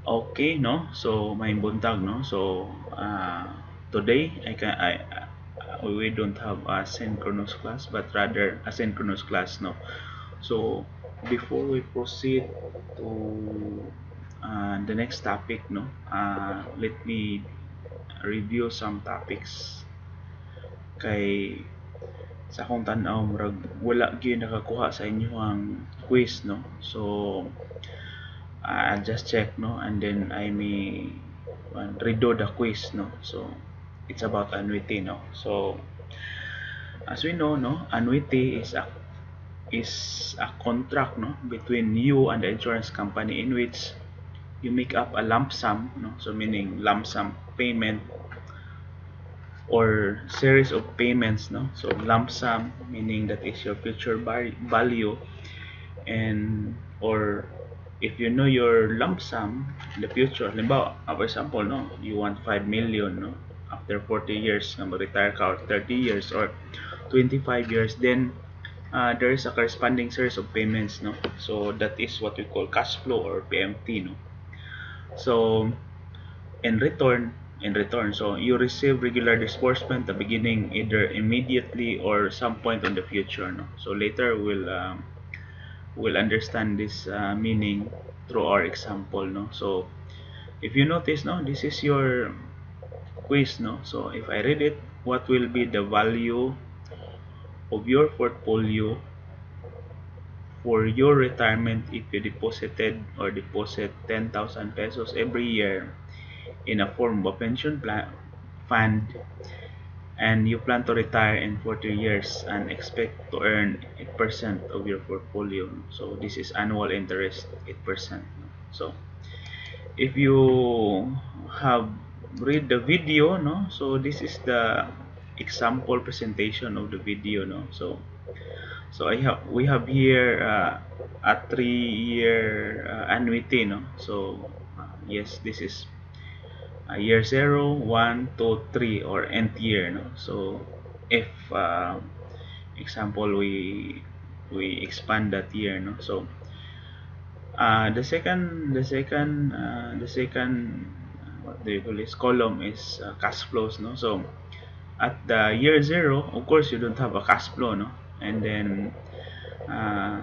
Okay, no. So may buntag, no. So today we don't have a synchronous class, but rather asynchronous class, no. So before we proceed to the next topic, no, let me review some topics kay sa akong tan-aw murag wala gyud nakakuha sa inyo ang quiz, no. So I'll just check, no, and then I may redo the quiz, no. So it's about annuity, no. So as we know, no, annuity is a contract, no, between you and the insurance company in which you make up a lump sum, no, so meaning lump sum payment or series of payments, no. So lump sum meaning that is your future value, and or if you know your lump sum in the future, limbawa, for example, no, you want 5 million, no, after 40 years na retire ka, or 30 years or 25 years, then there is a corresponding series of payments, no. So that is what we call cash flow or PMT, no. So in return, so you receive regular disbursement at the beginning, either immediately or some point in the future, no. So later we'll understand this meaning through our example, no. So if you notice, no, this is your quiz, no. So if I read it, what will be the value of your portfolio for your retirement if you deposit 10,000 pesos every year in a form of pension plan fund, and you plan to retire in 40 years and expect to earn 8% of your portfolio. So this is annual interest 8%. So if you have read the video, no, so this is the example presentation of the video, no. So we have here a 3-year annuity, no. So yes, this is year 0, 1, 2, 3, or nth year, no. So if example we expand that year, no. So the second what do you call this column is cash flows, no. So at the year 0, of course you don't have a cash flow, no. And then uh,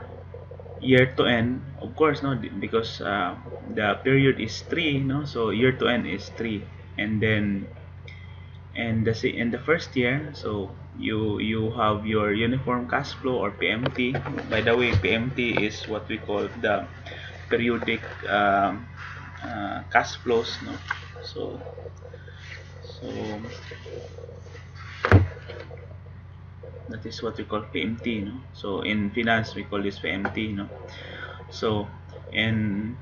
year to end, of course, no, because the period is 3, no. So year to end is 3, and then in the first year, so you have your uniform cash flow or PMT. By the way, PMT is what we call the periodic cash flows, no. So that is what we call PMT, no. So in finance we call this PMT, no. So in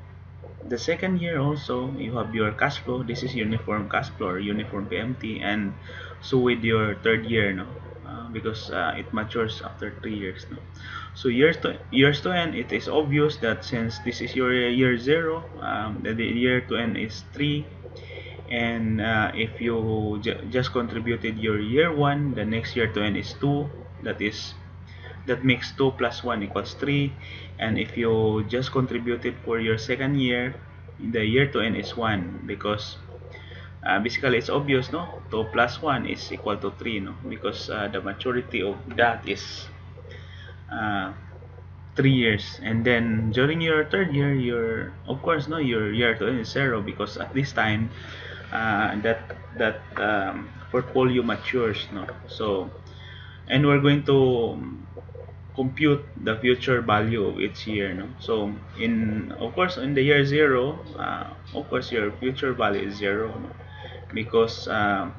the second year also you have your cash flow. This is uniform cash flow or uniform PMT, and so with your third year, no, because it matures after 3 years, no. So years to end, it is obvious that since this is your year 0, the year to end is 3, and if you just contributed your year 1, the next year to end is 2. That makes 2 plus 1 equals 3. And if you just contributed for your second year, the year to end is 1, because basically it's obvious, no, 2 plus 1 is equal to 3, no, because the maturity of that is uh, 3 years. And then during your third year, your of course, no, your year to end is 0, because at this time that portfolio matures, no. So and we're going to compute the future value of each year, no. So in of course in the year 0, of course your future value is 0, no, because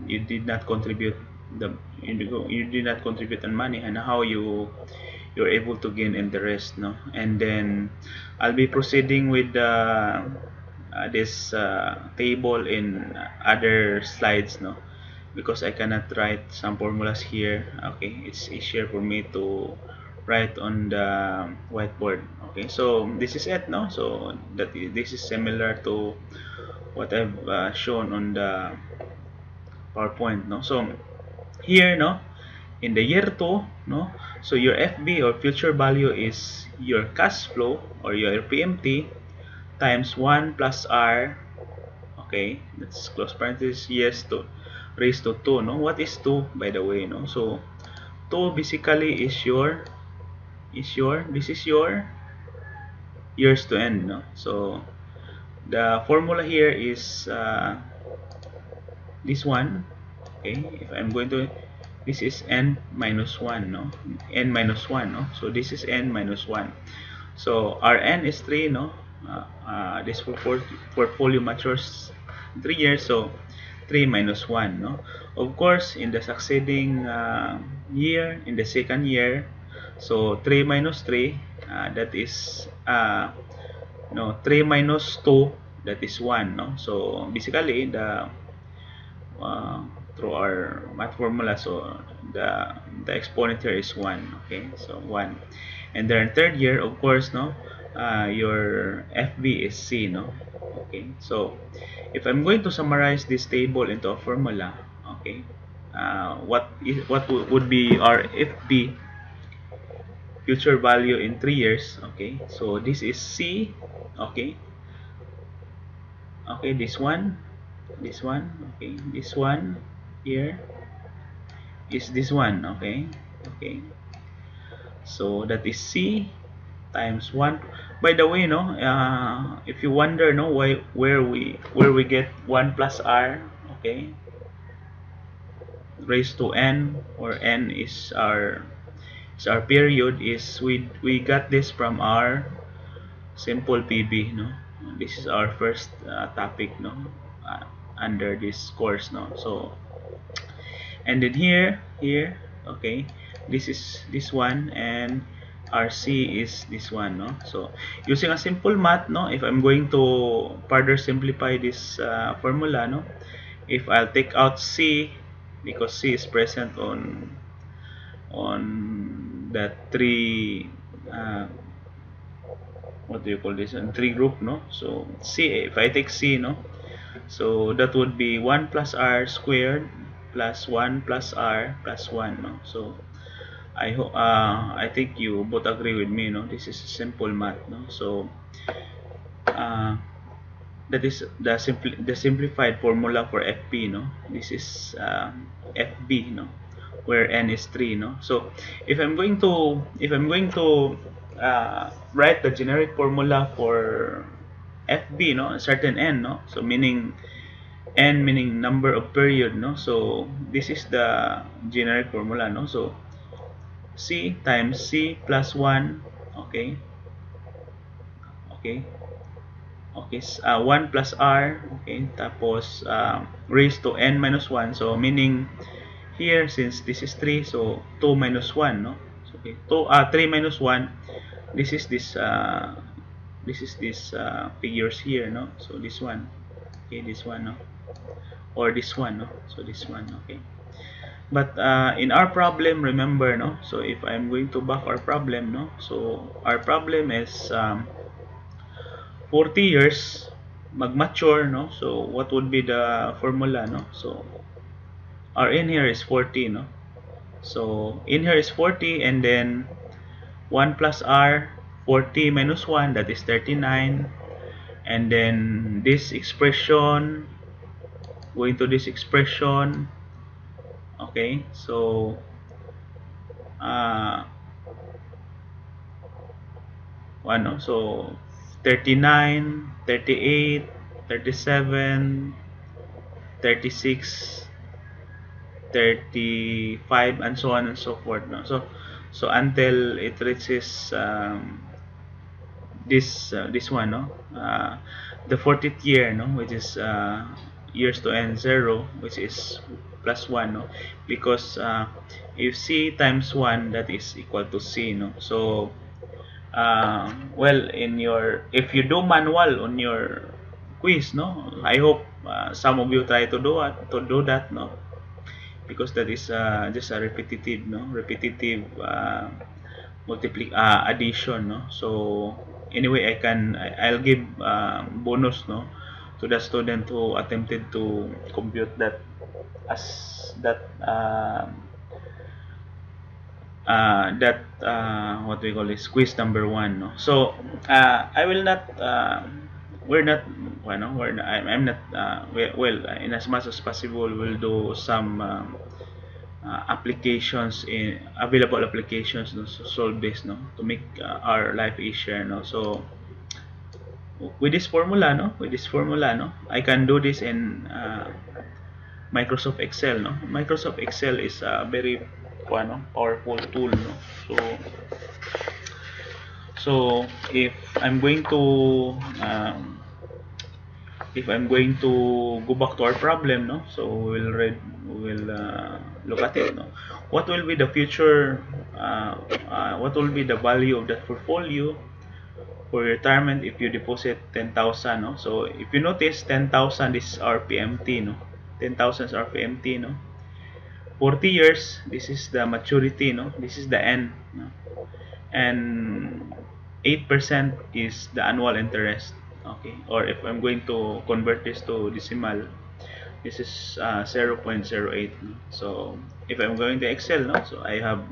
you did not contribute the you did not contribute on money, and how you're able to gain interest, no. And then I'll be proceeding with this table in other slides, no, because I cannot write some formulas here. Okay, it's easier for me to write on the whiteboard. Okay, so this is it, no. So this is similar to what I've shown on the PowerPoint, no. So here, no, in the year 2, no, so your FB or future value is your cash flow or your PMT times 1 plus R Okay, let's close parenthesis. Yes, to raised to 2, no? What is 2, by the way, no? So 2 basically is your this is your years to end, no? So the formula here is this one. Okay, if I'm going to, this is n minus 1, no? N minus 1, no? So this is n minus 1. So our n is 3, no? This portfolio matures 3 years, so 3 minus 1, no? Of course, in the succeeding year, in the second year, so 3 minus 3, that is no, 3 minus 2, that is 1, no? So basically the uh, through our math formula, so the exponent here is 1. Okay, so 1. And then third year, of course, no, your FB is C, no? Okay, so if I'm going to summarize this table into a formula, okay, what would be our FB future value in 3 years? Okay, so this is C. Okay, okay, this one, okay, this one here is this one. Okay, okay, so that is C times 1. By the way, no, if you wonder, no, where we get 1 plus r, okay, raised to n, or n is our period, is we got this from our simple PB, no? This is our first topic, no, under this course, no? So, and then here, okay, this is this one, and RC is this one, no? So using a simple math, no, if I'm going to further simplify this formula, no, if I'll take out C, because C is present on that three what do you call this, and three group, no? So C, if I take C, no, so that would be 1 plus r squared plus 1 plus r plus 1, no? So I think you both agree with me, no? This is simple math, no? So that is the simplified formula for FP, no? This is FB, no, where n is 3, no? So if I'm going to write the generic formula for FB, no, a certain n, no, so meaning n meaning number of period, no, so this is the generic formula, no? So C times C plus 1, okay, okay, okay, 1 plus R, okay, tapos raised to n minus 1, so meaning here, since this is 3, so 2 minus 1, no? So, okay, 3 minus 1, this is this figures here, no? So this one, okay, this one, no, or this one, no, so this one, okay. But in our problem, remember, no, so if I'm going to back our problem, no, so our problem is 40 years mag-mature, no, so what would be the formula, no? So our in here is 40, no, so in here is 40, and then 1 plus r, 40 minus 1, that is 39, and then this expression, going to this expression, okay, so no, so 39, 38, 37, 36, 35, and so on and so forth, no? So until it reaches this one, no, the 40th year, no, which is years to end 0, which is plus 1, no, because if C times 1, that is equal to C, no. So well, if you do manual on your quiz, no, I hope some of you try to do that, no, because that is just a repetitive addition, no. So anyway, I'll give bonus, no, to the student who attempted to compute that as what we call is quiz number 1, no. So I will not we're not, I'm not, well, in as much as possible, we'll do some applications, in available applications, no, to solve this, no, to make our life easier, no. So with this formula, no, I can do this in Microsoft Excel, no. Microsoft Excel is a very powerful tool, no. So if I'm going to go back to our problem, no, so we'll look at it, no. What will be the future, what will be the value of that portfolio for retirement if you deposit 10,000, no. So if you notice, 10,000 is our PMT, no. 10,000 is our PMT, no. 40 years, this is the maturity, no. This is the end, no. And 8% is the annual interest, okay. Or if I'm going to convert this to decimal, this is 0.08, no? So if I'm going to Excel, no, so I have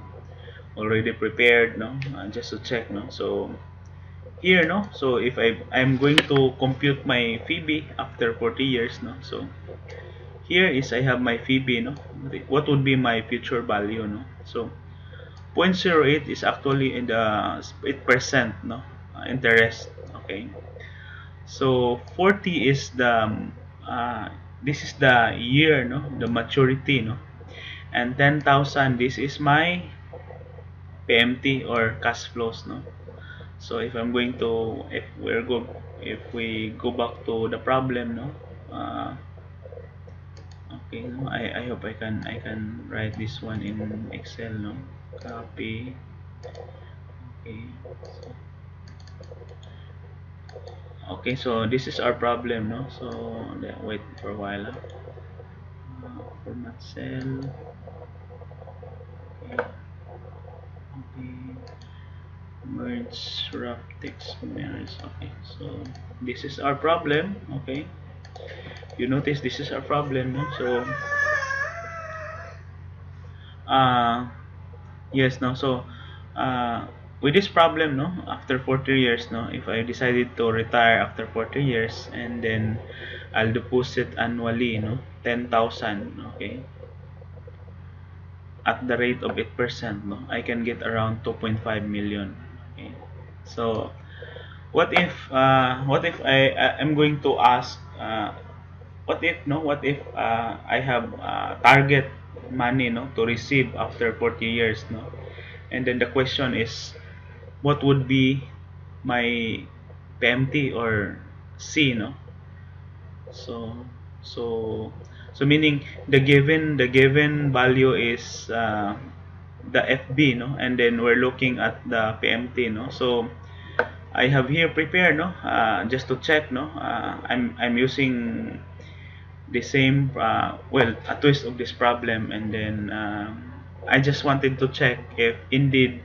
already prepared, no, just to check, no. So here, no, so if I'm going to compute my FIBI after 40 years, no, so here is I have my FIBI, no, what would be my future value, no. So 0.08 is actually in the 8%, no, interest, okay. So 40 is the this is the year, no, the maturity, no, and 10,000, this is my PMT or cash flows, no. So if I'm going to, if we go back to the problem, no, okay, no, I hope I can write this one in Excel, no. Copy, okay. Okay, so this is our problem, no. So wait for a while, format cell, okay. Okay, merge wrap text merge, okay. So this is our problem, okay. You notice this is our problem, no. So yes, no. So with this problem, no, after 40 years, no, if I decided to retire after 40 years and then I'll deposit annually, no, 10,000, okay, at the rate of 8%, no, I can get around 2.5 million, okay. So what if I'm going to ask, what if I have target money, no, to receive after 40 years, no, and then the question is, what would be my PMT or C, no. So meaning the given value is the FB, no, and then we're looking at the PMT, no. So I have here prepared, no, just to check, no, I'm using the same well, a twist of this problem, and then I just wanted to check if indeed,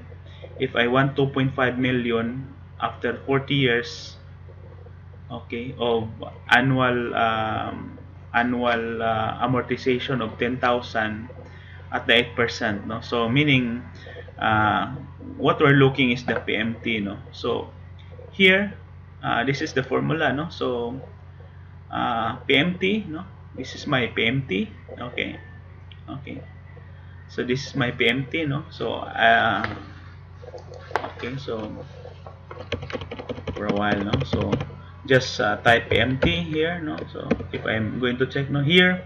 if I want 2.5 million after 40 years, okay, of annual amortization of 10,000 at the 8%, no. So meaning what we're looking is the PMT, no. So here this is the formula, no. So PMT, no, this is my PMT, okay. So this is my PMT, no. So okay, so for a while, no, so just type PMT here, no. So if I'm going to check, no, here,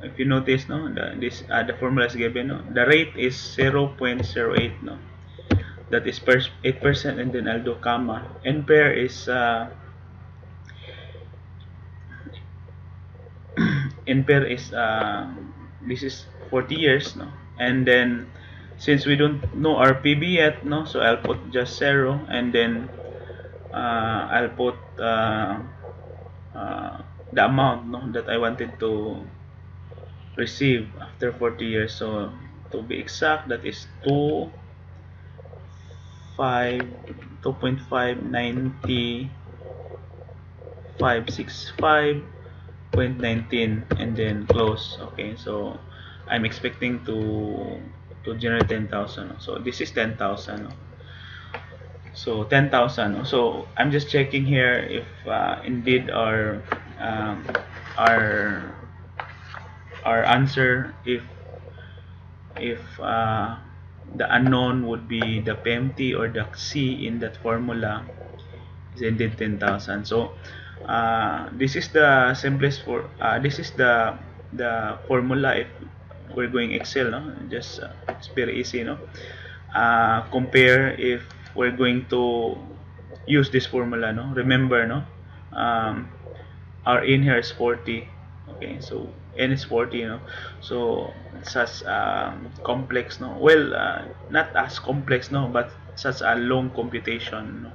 if you notice, no, the formula is given, no, the rate is 0.08, no, that is 8%, and then I'll do comma, and pair is this is 40 years, no, and then since we don't know our PB yet, no, so I'll put just 0, and then I'll put the amount, no, that I wanted to receive after 40 years. So to be exact, that is 2.590,565.19, and then close, okay. So I'm expecting to generate 10,000, so this is 10,000, So 10,000. So I'm just checking here if indeed um, our our answer, if the unknown would be the PMT or the C in that formula is indeed 10,000. So this is the simplest for this is the formula if we're going Excel, no? Just it's very easy, no? Compare if we're going to use this formula, no? Remember, no? Um, our in here is 40. Okay, so n is 40, you know. So such complex, no? Well, not as complex, no, but such a long computation, no?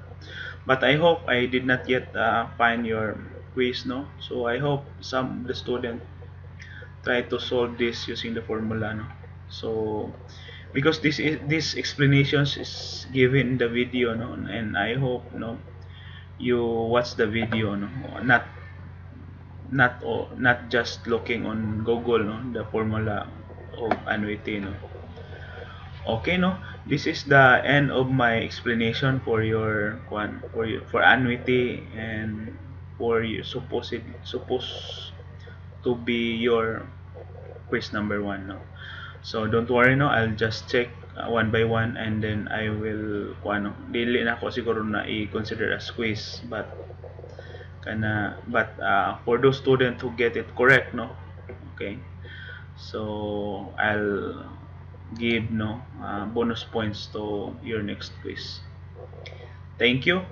But I hope I did not yet find your quiz, no? So I hope some of the student try to solve this using the formula, no? So because this explanations is given in the video, no, and I hope, no, you watch the video, no, not just looking on Google, no, the formula of annuity, no. Okay, no, this is the end of my explanation for your for annuity and for you supposed to be your quiz number one, no. So don't worry, no, I'll just check one by one, and then I will ano, dili na ako siguro na i-consider as quiz, but for those students who get it correct, no, okay, so I'll give, no, bonus points to your next quiz. Thank you.